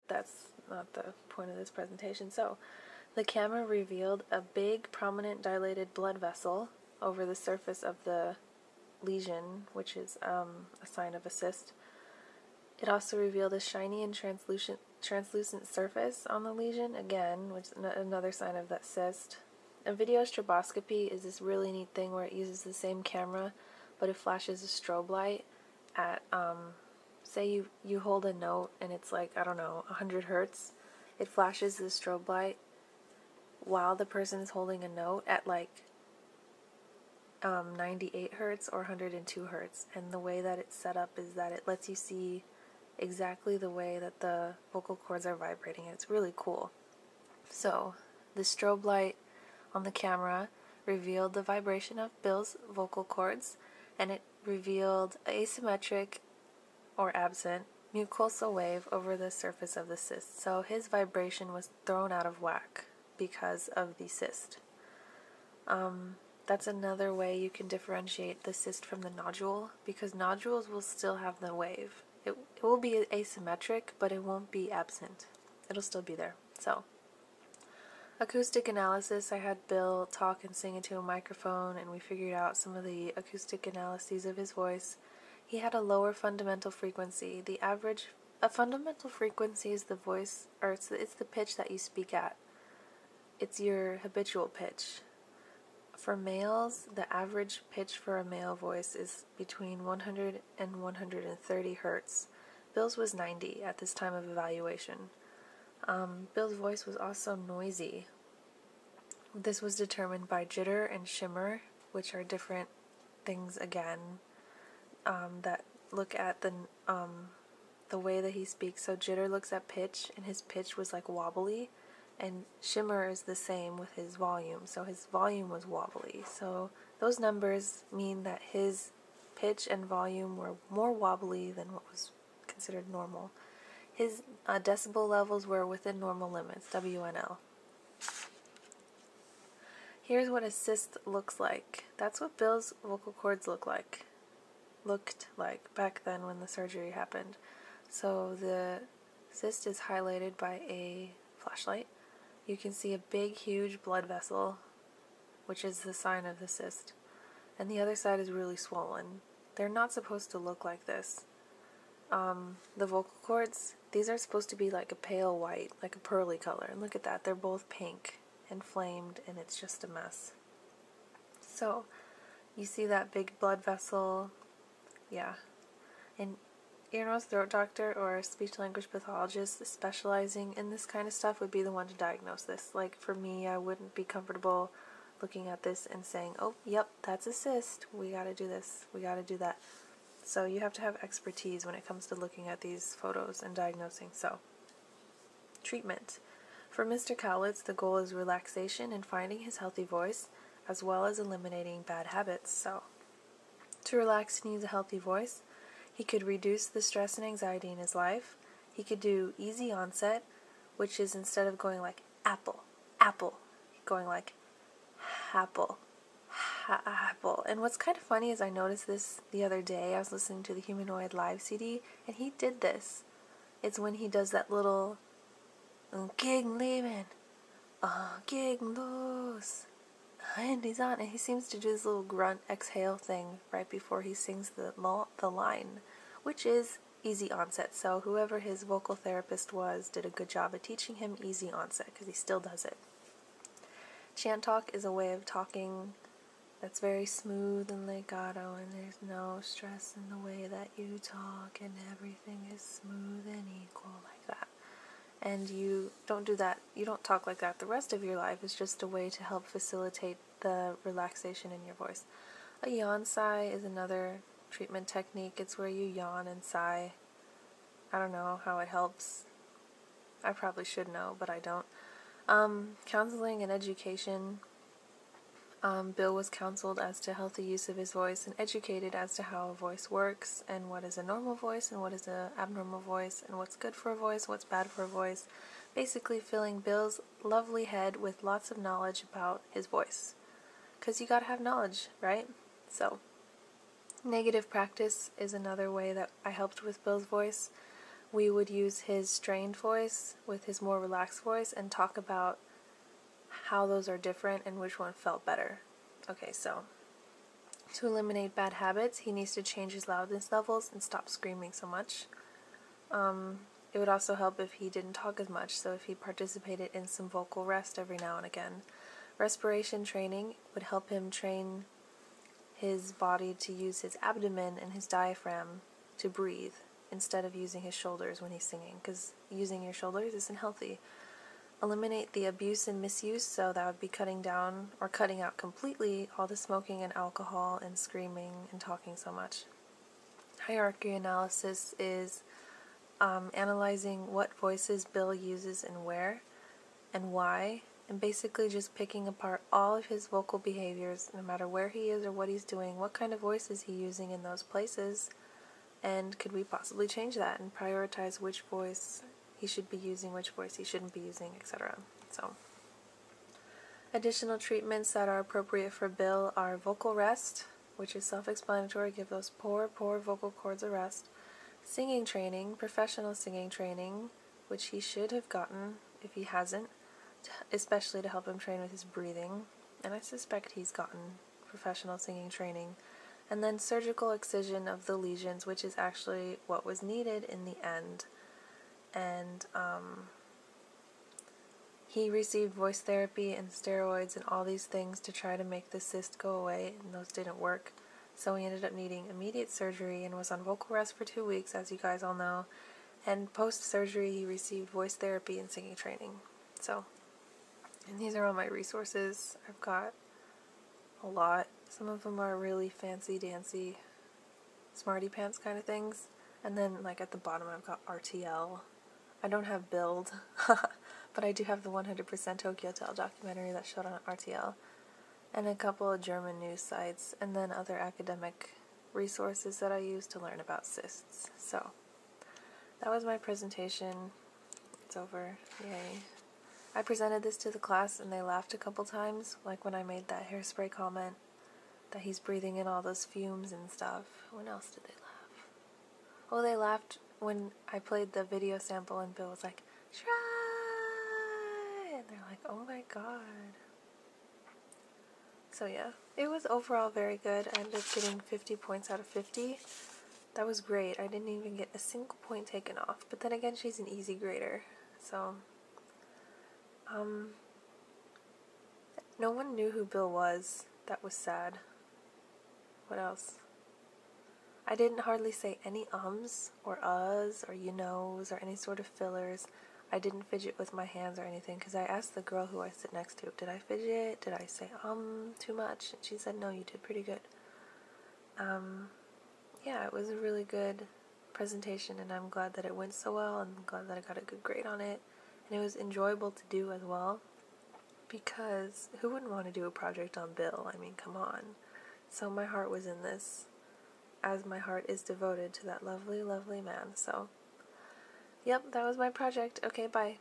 that's not the point of this presentation. So, the camera revealed a big, prominent, dilated blood vessel over the surface of the lesion, which is a sign of a cyst. It also revealed a shiny and translucent surface on the lesion, again, which is another sign of that cyst. A video stroboscopy is this really neat thing where it uses the same camera, but it flashes a strobe light at, say you hold a note and it's like, I don't know, 100 hertz. It flashes the strobe light while the person is holding a note at like 98 hertz or 102 hertz. And the way that it's set up is that it lets you see exactly the way that the vocal cords are vibrating. It's really cool. So, the strobe light on the camera revealed the vibration of Bill's vocal cords, and it revealed asymmetric or absent mucosal wave over the surface of the cyst. So his vibration was thrown out of whack because of the cyst. That's another way you can differentiate the cyst from the nodule, because nodules will still have the wave. It will be asymmetric, but it won't be absent. It'll still be there. So, acoustic analysis, I had Bill talk and sing into a microphone, and we figured out some of the acoustic analyses of his voice. He had a lower fundamental frequency. A fundamental frequency is the voice, or it's the pitch that you speak at. It's your habitual pitch. For males, the average pitch for a male voice is between 100 and 130 hertz. Bill's was 90 at this time of evaluation. Bill's voice was also noisy. This was determined by jitter and shimmer, which are different things again, that look at the way that he speaks. So jitter looks at pitch, and his pitch was like wobbly, and shimmer is the same with his volume. So his volume was wobbly. So those numbers mean that his pitch and volume were more wobbly than what was considered normal. His decibel levels were within normal limits, WNL. Here's what a cyst looks like. That's what Bill's vocal cords looked like back then when the surgery happened. So the cyst is highlighted by a flashlight. You can see a big, huge blood vessel, which is the sign of the cyst. And the other side is really swollen. They're not supposed to look like this. The vocal cords, these are supposed to be like a pale white, like a pearly color. And look at that, they're both pink and flamed, and it's just a mess. So, you see that big blood vessel, yeah. And ear, nose, throat doctor or a speech-language pathologist specializing in this kind of stuff would be the one to diagnose this. Like, for me, I wouldn't be comfortable looking at this and saying, oh, yep, that's a cyst, we gotta do this, we gotta do that. So you have to have expertise when it comes to looking at these photos and diagnosing. So, treatment. For Mr. Kaulitz, the goal is relaxation and finding his healthy voice, as well as eliminating bad habits. So, to relax and use a healthy voice, he could reduce the stress and anxiety in his life. He could do easy onset, which is instead of going like apple, apple, going like apple, apple. And what's kind of funny is I noticed this the other day. I was listening to the Humanoid Live CD, and he did this. It's when he does that little gegen leben, gegen los, hands on, and he seems to do this little grunt exhale thing right before he sings the line, which is easy onset. So whoever his vocal therapist was did a good job at teaching him easy onset, because he still does it. Chant talk is a way of talking that's very smooth and legato, and there's no stress in the way that you talk, and everything is smooth and equal like that. And you don't do that, you don't talk like that the rest of your life. It's just a way to help facilitate the relaxation in your voice. A yawn sigh is another treatment technique. It's where you yawn and sigh. I don't know how it helps. I probably should know, but I don't. Counseling and education. Bill was counseled as to healthy use of his voice and educated as to how a voice works and what is a normal voice and what is an abnormal voice and what's good for a voice, what's bad for a voice. Basically filling Bill's lovely head with lots of knowledge about his voice. Because you gotta have knowledge, right? So, negative practice is another way that I helped with Bill's voice. we would use his strained voice with his more relaxed voice and talk about how those are different and which one felt better. Okay, so to eliminate bad habits, he needs to change his loudness levels and stop screaming so much. It would also help if he didn't talk as much, so if he participated in some vocal rest every now and again. Respiration training would help him train his body to use his abdomen and his diaphragm to breathe instead of using his shoulders when he's singing, because using your shoulders isn't healthy. Eliminate the abuse and misuse, so that would be cutting down or cutting out completely all the smoking and alcohol and screaming and talking so much. Hierarchy analysis is analyzing what voices Bill uses and where and why, and basically just picking apart all of his vocal behaviors, no matter where he is or what he's doing, what kind of voice is he using in those places, and could we possibly change that and prioritize which voice he should be using, which voice he shouldn't be using, etc. So, additional treatments that are appropriate for Bill are vocal rest, which is self-explanatory, give those poor vocal cords a rest. Singing training, professional singing training, which he should have gotten if he hasn't, especially to help him train with his breathing, and I suspect he's gotten professional singing training. And then surgical excision of the lesions, which is actually what was needed in the end. And he received voice therapy and steroids and all these things to try to make the cyst go away, and those didn't work. So he ended up needing immediate surgery and was on vocal rest for 2 weeks, as you guys all know. And post-surgery, he received voice therapy and singing training. So, and these are all my resources. I've got a lot. Some of them are really fancy-dancy, smarty pants kind of things. And then, like, at the bottom, I've got RTL. I don't have Build, but I do have the 100% Tokyo Hotel documentary that showed on RTL. And a couple of German news sites, and then other academic resources that I use to learn about cysts. So, that was my presentation. It's over. Yay. I presented this to the class, and they laughed a couple times, like when I made that hairspray comment that he's breathing in all those fumes and stuff. When else did they laugh? Oh, they laughed when I played the video sample, and Bill was like, "Try!" And they're like, "Oh my god." So yeah, it was overall very good. I ended up getting 50 points out of 50. That was great. I didn't even get a single point taken off. But then again, she's an easy grader. So, no one knew who Bill was. That was sad. What else? I didn't hardly say any ums or uhs or you knows or any sort of fillers. I didn't fidget with my hands or anything, because I asked the girl who I sit next to, did I fidget? Did I say too much? And she said, no, you did pretty good. Yeah, it was a really good presentation, and I'm glad that it went so well, and I'm glad that I got a good grade on it. And it was enjoyable to do as well, because who wouldn't want to do a project on Bill? I mean, come on. So my heart was in this, as my heart is devoted to that lovely, lovely man. So, yep, that was my project. Okay, bye.